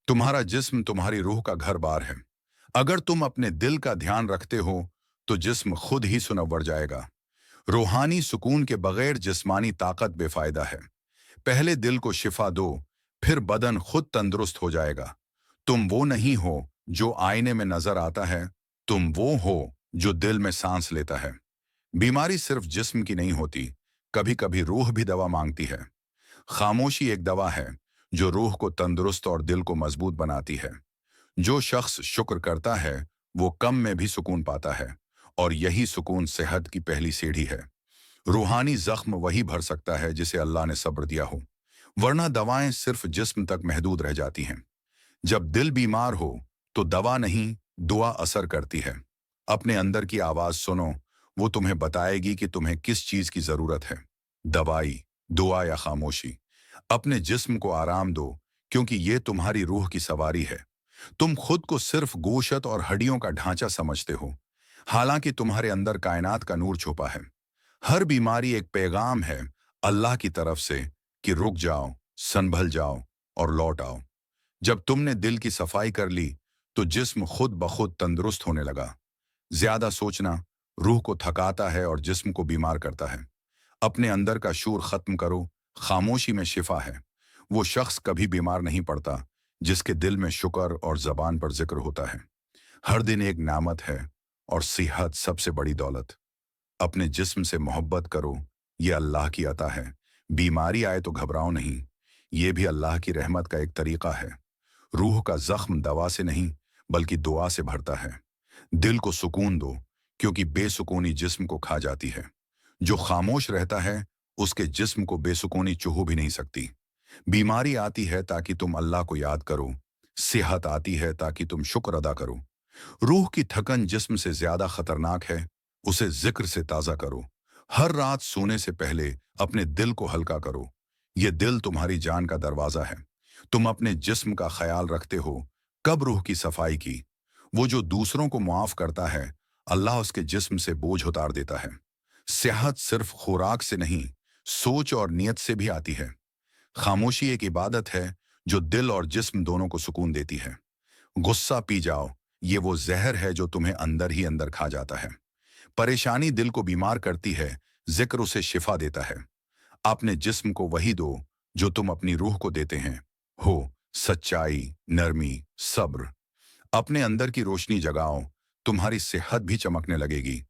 तुम्हारा जिस्म तुम्हारी रूह का घर बार है। अगर तुम अपने दिल का ध्यान रखते हो तो जिस्म खुद ही सुनवर जाएगा। रूहानी सुकून के बगैर जिस्मानी ताकत बेफायदा है। पहले दिल को शिफा दो, फिर बदन खुद तंदुरुस्त हो जाएगा। तुम वो नहीं हो जो आईने में नजर आता है, तुम वो हो जो दिल में सांस लेता है। बीमारी सिर्फ जिस्म की नहीं होती, कभी कभी रूह भी दवा मांगती है। खामोशी एक दवा है जो रूह को तंदुरुस्त और दिल को मजबूत बनाती है। जो शख्स शुक्र करता है वो कम में भी सुकून पाता है, और यही सुकून सेहत की पहली सीढ़ी है। रूहानी जख्म वही भर सकता है जिसे अल्लाह ने सब्र दिया हो, वरना दवाएं सिर्फ जिस्म तक महदूद रह जाती हैं। जब दिल बीमार हो तो दवा नहीं, दुआ असर करती है। अपने अंदर की आवाज सुनो, वो तुम्हें बताएगी कि तुम्हें किस चीज की जरूरत है, दवाई, दुआ या खामोशी। अपने जिस्म को आराम दो, क्योंकि ये तुम्हारी रूह की सवारी है। तुम खुद को सिर्फ गोशत और हड्डियों का ढांचा समझते हो, हालांकि तुम्हारे अंदर कायनात का नूर छुपा है। हर बीमारी एक पैगाम है अल्लाह की तरफ से कि रुक जाओ, संभल जाओ और लौट आओ। जब तुमने दिल की सफाई कर ली तो जिस्म खुद ब खुद तंदुरुस्त होने लगा। ज्यादा सोचना रूह को थकाता है और जिस्म को बीमार करता है। अपने अंदर का शूर खत्म करो, खामोशी में शिफा है। वो शख्स कभी बीमार नहीं पड़ता जिसके दिल में शुक्र और जबान पर जिक्र होता है। हर दिन एक नामत है, और सेहत सबसे बड़ी दौलत। अपने जिस्म से मोहब्बत करो, ये अल्लाह की अता है। बीमारी आए तो घबराओ नहीं, ये भी अल्लाह की रहमत का एक तरीका है। रूह का जख्म दवा से नहीं बल्कि दुआ से भरता है। दिल को सुकून दो, क्योंकि बेसुकूनी जिस्म को खा जाती है। जो खामोश रहता है उसके जिस्म को बेसुकूनी चूह भी नहीं सकती। बीमारी आती है ताकि तुम अल्लाह को याद करो, सेहत आती है ताकि तुम शुक्र अदा करो। रूह की थकन जिस्म से ज्यादा खतरनाक है, उसे जिक्र से ताजा करो। हर रात सोने से पहले अपने दिल को हल्का करो। यह दिल तुम्हारी जान का दरवाजा है। तुम अपने जिस्म का ख्याल रखते हो, कब रूह की सफाई की? वो जो दूसरों को मुआफ करता है, अल्लाह उसके जिस्म से बोझ उतार देता है। सेहत सिर्फ खुराक से नहीं, सोच और नियत से भी आती है। खामोशी एक इबादत है जो दिल और जिस्म दोनों को सुकून देती है। गुस्सा पी जाओ, ये वो जहर है जो तुम्हें अंदर ही अंदर खा जाता है। परेशानी दिल को बीमार करती है, जिक्र उसे शिफा देता है। अपने जिस्म को वही दो जो तुम अपनी रूह को देते हैं, हो सच्चाई, नरमी, सब्र। अपने अंदर की रोशनी जगाओ, तुम्हारी सेहत भी चमकने लगेगी।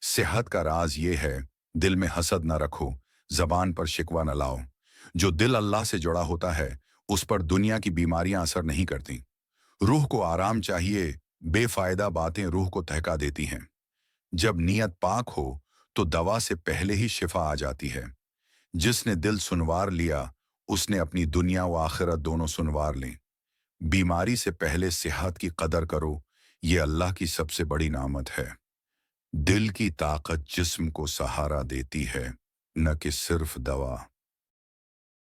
सेहत का राज ये है, दिल में हसद न रखो, जबान पर शिकवा न लाओ। जो दिल अल्लाह से जुड़ा होता है उस पर दुनिया की बीमारियां असर नहीं करती। रूह को आराम चाहिए, बेफायदा बातें रूह को तहका देती हैं। जब नीयत पाक हो तो दवा से पहले ही शिफा आ जाती है। जिसने दिल सुनवार लिया उसने अपनी दुनिया व आखिरत दोनों सुनवार ली। बीमारी से पहले सेहत की कदर करो, ये अल्लाह की सबसे बड़ी नामत है। दिल की ताकत जिस्म को सहारा देती है, न कि सिर्फ दवा।